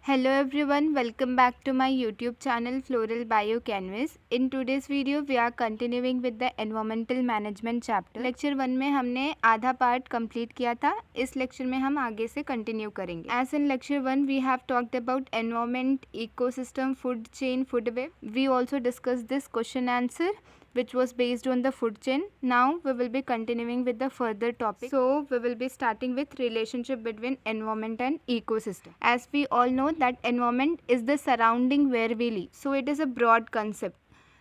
Hello everyone, welcome back to my YouTube channel Floral Bio Canvas. In today's video we are continuing with the environmental management chapter. Lecture 1 में हमने आधा part complete किया था. इस lecture में हम आगे से कंटिन्यू करेंगे. As in lecture 1 we have talked about environment, ecosystem, food chain, food web. We also discussed this question answer which was based on the food chain. Now we will be continuing with the further topic. So we will be starting with relationship between environment and ecosystem. As we all know that environment is the surrounding where we live. So it is a broad concept.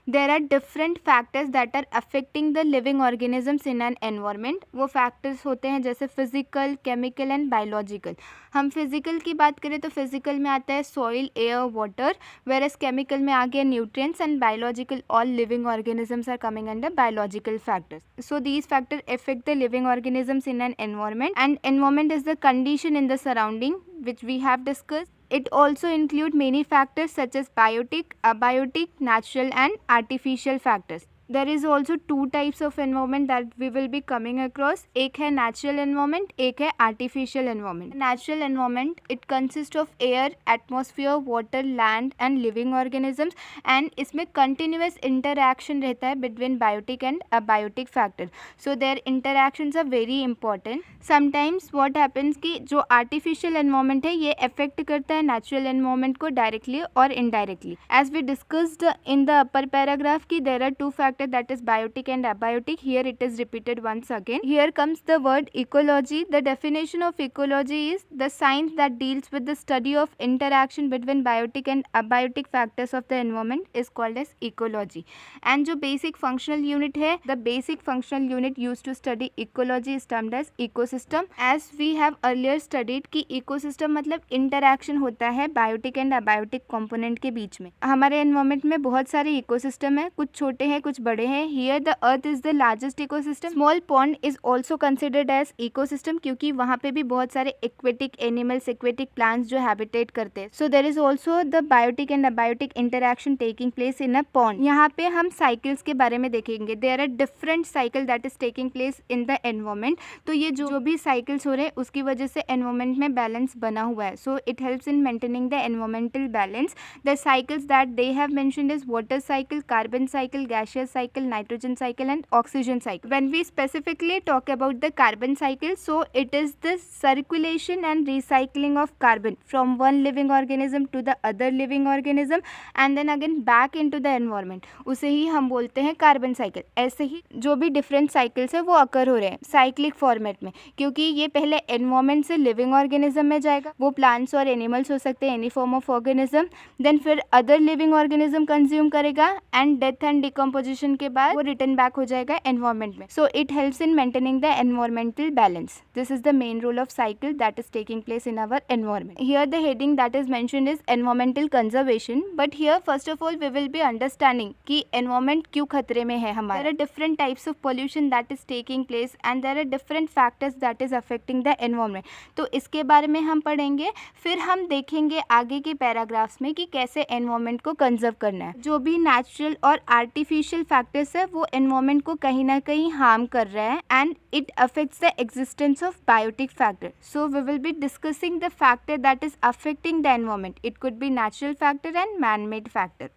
There are different factors that are affecting the living organisms in an environment. वो factors होते हैं जैसे physical, chemical and biological. हम physical की बात करें तो physical में आता है soil, air, water, whereas chemical में आ गया nutrients and biological all living organisms are coming under biological factors. So these factors affect the living organisms in an environment, and environment is the condition in the surrounding which we have discussed. It also includes many factors such as biotic, abiotic, natural and artificial factors. There is also two types of environment that we will be coming across. एक है natural environment, एक है artificial environment. Natural environment, it consists of air, atmosphere, water, land and living organisms, and इसमें continuous interaction रहता है between biotic and abiotic factor. So their interactions are very important. Sometimes what happens कि जो artificial environment है ये affect करता है natural environment को directly और indirectly. As we discussed in the upper paragraph कि there are two factors, that is biotic and abiotic. Here it is repeated once again. Here comes the word ecology. The definition of ecology is the science that deals with the study of interaction between biotic and abiotic factors of the environment is called as ecology. And जो basic functional unit है, the basic functional unit used to study ecology is termed as ecosystem. As we have earlier studied कि ecosystem मतलब interaction होता है biotic and abiotic component के बीच में. हमारे environment में बहुत सारे ecosystem है, कुछ छोटे हैं कुछ बड़े हैं. Here the earth is the largest ecosystem. Small pond is also considered as ecosystem क्योंकि वहाँ पे भी बहुत सारे aquatic animals, aquatic plants जो habitate करते हैं. So there is also the biotic and abiotic interaction taking place in a pond. यहाँ पे हम cycles के बारे में देखेंगे. There are different cycle that is taking place in the environment. तो ये जो भी cycles हो रहे हैं उसकी वजह से environment में balance बना हुआ है. So it helps in maintaining the environmental balance. The cycles that they have mentioned is water cycle, carbon cycle, gaseous cycle, nitrogen cycle and oxygen cycle. When we specifically talk about the carbon cycle, so it is the circulation and recycling of carbon from one living organism to the other living organism and then again back into the environment. उसे ही हम बोलते हैं carbon cycle. ऐसे ही जो भी different cycles है वो अकर हो रहे हैं साइक्लिक फॉर्मेट में, क्योंकि ये पहले एनवायरमेंट से लिविंग ऑर्गेनिज्म में जाएगा. वो प्लांट्स और एनिमल्स हो सकते हैं, any form of organism. Then फिर अदर लिविंग ऑर्गेनिज्म कंज्यूम करेगा एंड डेथ एंड डिकम्पोजिशन के बाद वो रिटर्न बैक हो जाएगा एनवायरमेंट में. So it helps in maintaining the environmental balance. This is the main role of cycle that is taking place in our environment. Here the heading that is mentioned is environmental conservation. But here first of all we will be understanding कि environment क्यों खतरे में है हमारा. There are different types of pollution that is taking place and there are different factors that is affecting the environment. तो इसके बारे में हम पढ़ेंगे. फिर हम देखेंगे आगे के पैराग्राफ्स में कि कैसे एनवायरमेंट को कंजर्व करना है. जो भी नेचुरल और आर्टिफिशियल फैक्टर्स है वो एनवायरमेंट को कहीं ना कहीं हार्म कर रहा है and it affects the existence of biotic factor. So we will be discussing the factor that is affecting the environment. It could be natural factor and man made factor.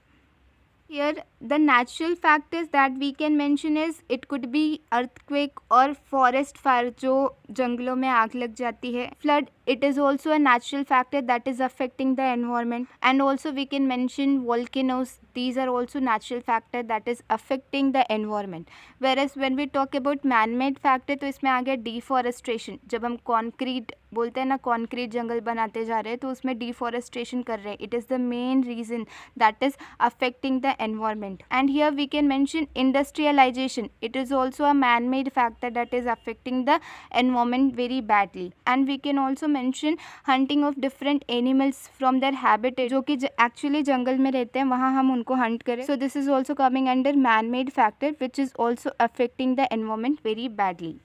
Here the natural factors that we can mention is it could be earthquake और forest fire जो जंगलों में आग लग जाती है. Flood, it is also a natural factor that is affecting the environment. And also we can mention volcanoes. These are also natural factor that is affecting the environment. Whereas when we talk about man-made factor तो इसमें आ गया deforestation. जब हम concrete बोलते हैं ना, concrete जंगल बनाते जा रहे हैं तो उसमें डिफॉरेस्टेशन कर रहे हैं. It is the main reason that is affecting the environment. And here we can mention industrialisation. It is also a man made factor that is affecting the environment very badly. And we can also mention hunting of different animals from their habitat, जो कि actually जंगल में रहते हैं वहाँ हम उनको hunt करें. So this is also coming under man made factor which is also affecting the environment very badly.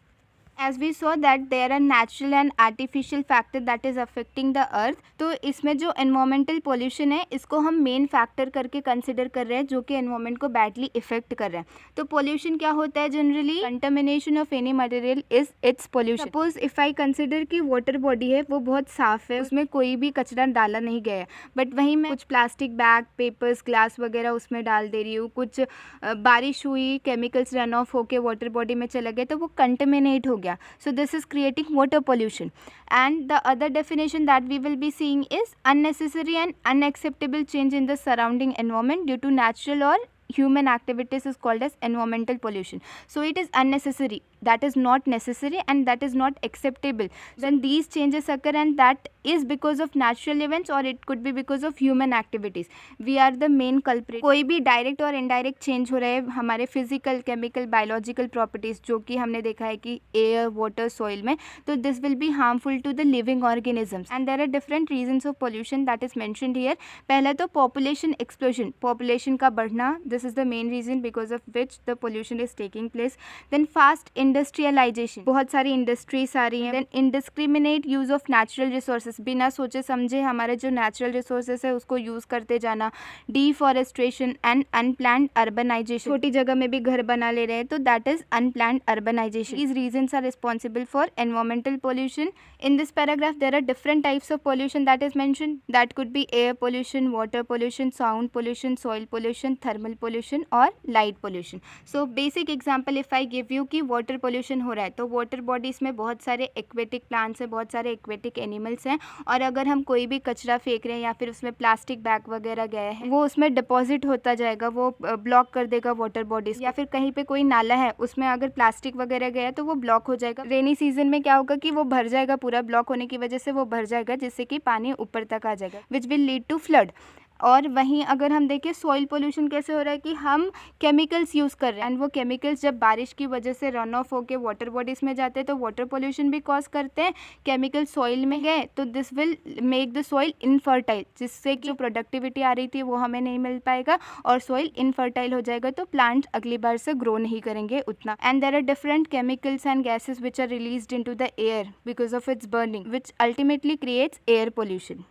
As we saw that there are natural and artificial factor that is affecting the earth. तो इसमें जो environmental pollution है इसको हम main factor करके consider कर रहे हैं जो कि एनवायरमेंट को बैडली इफेक्ट कर रहे हैं। तो पोल्यूशन क्या होता है generally? Contamination of any material is it's pollution. Suppose if I consider कि वाटर बॉडी है वो बहुत साफ है, उसमें कोई भी कचरा डाला नहीं गया है, बट वहीं मैं कुछ प्लास्टिक बैग, पेपर्स, ग्लास वगैरह उसमें डाल दे रही हूँ, कुछ बारिश हुई, केमिकल्स रन ऑफ होके वाटर बॉडी में चला गया तो वो कंटेमिनेट हो गया। So this is creating water pollution. And the other definition that we will be seeing is unnecessary and unacceptable change in the surrounding environment due to natural or human activities is called as environmental pollution. So it is unnecessary, that is not necessary and that is not acceptable. Then these changes occur and that is because of natural events or it could be because of human activities. We are the main culprit. कोई भी direct और indirect change हो रहे हैं हमारे physical, chemical, biological properties जो कि हमने देखा है कि एयर, वाटर, सॉइल में, तो this will be harmful to the living organisms and there are different reasons of pollution that is mentioned here. पहला तो पॉपुलेशन एक्सप्लोजन, पॉपुलेशन का बढ़ना, this is the main reason because of which the pollution is taking place. Then fast industrialisation, बहुत सारी industries आ रही हैं। Then indiscriminate use of natural resources, बिना सोचे समझे हमारे जो नेचुरल रिसोर्सेज है उसको यूज करते जाना। डिफॉरेस्ट्रेशन एंड अनप्लान्ड अर्बनाइजेशन, छोटी जगह में भी घर बना ले रहे हैं तो that is unplanned urbanisation. These reasons are responsible for environmental pollution. In this paragraph there are different types of pollution that is mentioned, that could be air pollution, water pollution, sound pollution, soil pollution, thermal pollution और light pollution. So basic example if I give you कि water pollution हो रहा है तो water bodies में बहुत सारे aquatic plants हैं, बहुत सारे aquatic animals हैं, और अगर हम कोई भी कचरा फेंक रहे हैं या फिर उसमें प्लास्टिक बैग वगैरह गया है वो उसमें डिपॉजिट होता जाएगा, वो ब्लॉक कर देगा वाटर बॉडीज। या फिर कहीं पे कोई नाला है उसमें अगर प्लास्टिक वगैरह गया तो वो ब्लॉक हो जाएगा। रेनी सीजन में क्या होगा कि वो भर जाएगा, पूरा ब्लॉक होने की वजह से वो भर जाएगा जिससे कि पानी ऊपर तक आ जाएगा, which will lead to flood. और वहीं अगर हम देखें सॉइल पोल्यूशन कैसे हो रहा है कि हम केमिकल्स यूज़ कर रहे हैं एंड वो केमिकल्स जब बारिश की वजह से रन ऑफ होके वाटर बॉडीज़ में जाते हैं तो वाटर पोल्यूशन भी कॉज करते हैं। केमिकल सॉइल में गए तो this will make the soil infertile, जिससे जो प्रोडक्टिविटी आ रही थी वो हमें नहीं मिल पाएगा और सॉइल इनफर्टाइल हो जाएगा तो प्लांट अगली बार से ग्रो नहीं करेंगे उतना। And there are different chemicals and gases which are released into the air because of its burning which ultimately creates air pollution.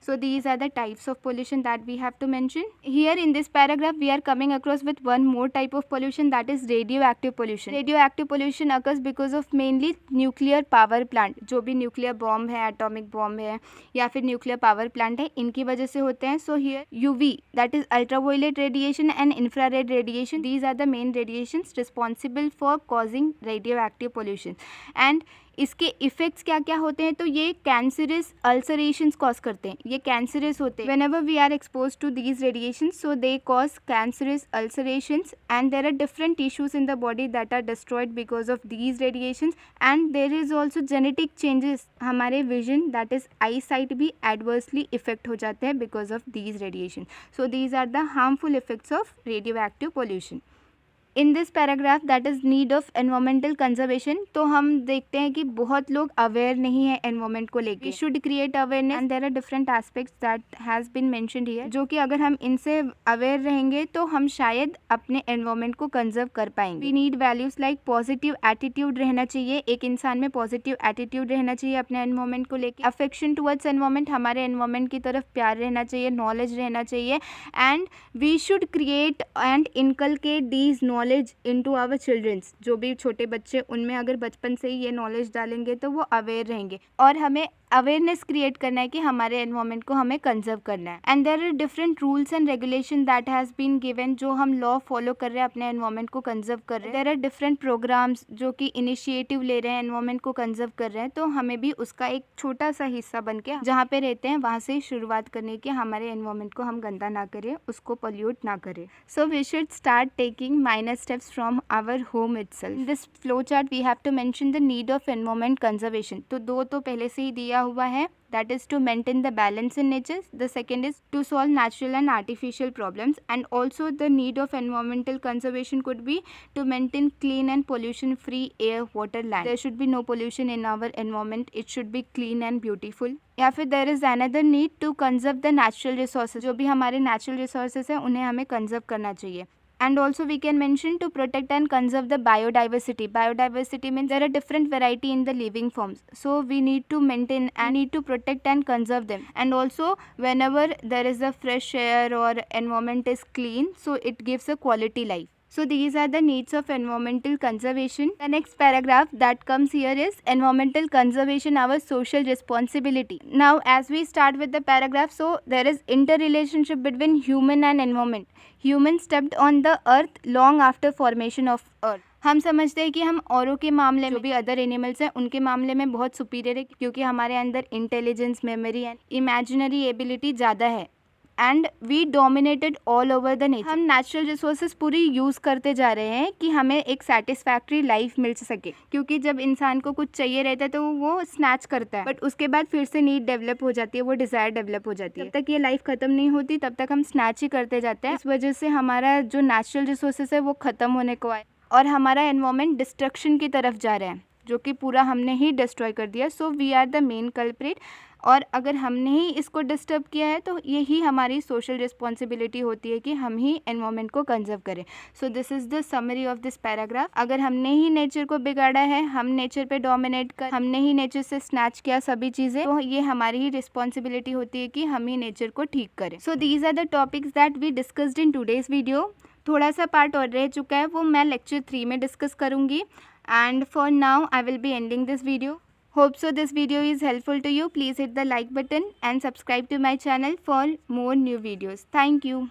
So these are the types of pollution that we have to mention. Here in this paragraph we are coming across with one more type of pollution, that is radioactive pollution. Radioactive pollution occurs because of mainly nuclear power plant. जो भी nuclear bomb है, atomic bomb है या फिर nuclear power plant है, इनकी वजह से होते हैं. So here UV, that is ultraviolet radiation and infrared radiation, these are the main radiations responsible for causing radioactive pollution. And इसके इफेक्ट्स क्या क्या होते हैं तो ये कैंसरस अल्सरेशंस कॉज करते हैं, ये कैंसरस होते हैं। Whenever we are expose to these radiations so they cause cancerous ulcerations and there are different tissues in the body that are destroyed because of these radiations and there is also genetic changes, हमारे vision that is eye sight भी adversely effect हो जाते हैं because of these radiation. So these are the harmful effects of radio active pollution. In this paragraph that is need of environmental conservation, तो हम देखते हैं कि बहुत लोग अवेयर नहीं है एनवायरमेंट को लेके. Should create awareness and there are different aspects that has been mentioned here, जो कि अगर हम इनसे अवेयर रहेंगे तो हम शायद अपने एनवायरमेंट को कंजर्व कर पाएंगे. We need values like positive attitude रहना चाहिए, एक इंसान में पॉजिटिव एटीट्यूड रहना चाहिए अपने एनवायरमेंट को लेके. अफेक्शन टुवर्ड्स एनवायरमेंट, हमारे एनवायरमेंट की तरफ प्यार रहना चाहिए, नॉलेज रहना चाहिए. And we should create and inculcate these knowledge into our childrens, जो भी छोटे बच्चे उनमें अगर बचपन से ही ये नॉलेज डालेंगे तो वो अवेयर रहेंगे. और हमें अवेयरनेस क्रिएट करना है कि हमारे एनवायरमेंट को हमें कंजर्व करना है. And there are different rules and regulation that has been given, जो हम लॉ फॉलो कर रहे हैं अपने एनवायरमेंट को कंजर्व कर रहे हैं. देयर आर डिफरेंट प्रोग्राम्स जो कि इनिशिएटिव ले रहे हैं एनवायरमेंट को कंजर्व कर रहे हैं, तो हमें भी उसका एक छोटा सा हिस्सा बन के जहाँ पे रहते हैं वहाँ से शुरुआत करने की, हमारे एनवायरमेंट को हम गंदा ना करें, उसको पोल्यूट ना करें. So we should start taking minor steps from our home itself. In this flow chart we have to mention the need of environment conservation. तो दो तो पहले से ही दिया हुआ है, that is to maintain the balance in nature. The second is to solve natural and artificial problems, and also the need of environmental conservation could be to maintain clean and pollution free air, water, land. There should be no pollution in our environment, it should be clean and beautiful. या फिर there is another need to conserve the natural resources, जो भी हमारे natural resources हैं उन्हें हमें conserve करना चाहिए. And also we can mention to protect and conserve the biodiversity. Biodiversity means there are different variety in the living forms, so we need to maintain and need to protect and conserve them. And also whenever there is a fresh air or environment is clean, so it gives a quality life. So these are the needs of environmental conservation. The next paragraph that comes here is environmental conservation, our social responsibility. Now as we start with the paragraph, so there is interrelationship between human and environment. Human stepped on the earth long after formation of earth. हम समझते हैं कि हम औरों के मामले में, जो भी अदर एनिमल्स हैं उनके मामले में बहुत सुपीरियर है, क्योंकि हमारे अंदर intelligence, memory and imaginary ability ज़्यादा है and we dominated all over the nature. हम नेचुरल रिसोर्सेज पूरी यूज़ करते जा रहे हैं कि हमें एक सेटिस्फैक्ट्री लाइफ मिल सके, क्योंकि जब इंसान को कुछ चाहिए रहता है तो वो स्नैच करता है, बट उसके बाद फिर से नीड डेवलप हो जाती है, वो डिज़ायर डेवलप हो जाती है. जब तक ये लाइफ ख़त्म नहीं होती तब तक हम स्नैच ही करते जाते हैं. इस वजह से हमारा जो नेचुरल रिसोर्सेज है वो ख़त्म होने को आए और हमारा एनवायरनमेंट डिस्ट्रक्शन की तरफ जा रहा है, जो कि पूरा हमने ही डिस्ट्रॉय कर दिया. So we are the main culprit, और अगर हमने ही इसको डिस्टर्ब किया है तो यही हमारी सोशल रिस्पॉन्सिबिलिटी होती है कि हम ही एनवायरनमेंट को कंजर्व करें. So this is the summary of this paragraph. अगर हमने ही नेचर को बिगाड़ा है, हम नेचर पे डोमिनेट कर, हमने ही नेचर से स्नैच किया सभी चीज़ें, तो ये हमारी ही रिस्पॉन्सिबिलिटी होती है कि हम ही नेचर को ठीक करें. So these are the topics that we discussed in today's video. थोड़ा सा पार्ट और रह चुका है, वो मैं लेक्चर 3 में डिस्कस करूँगी. And for now I will be ending this video. Hope so this video is helpful to you. Please hit the like button and subscribe to my channel for more new videos. Thank you.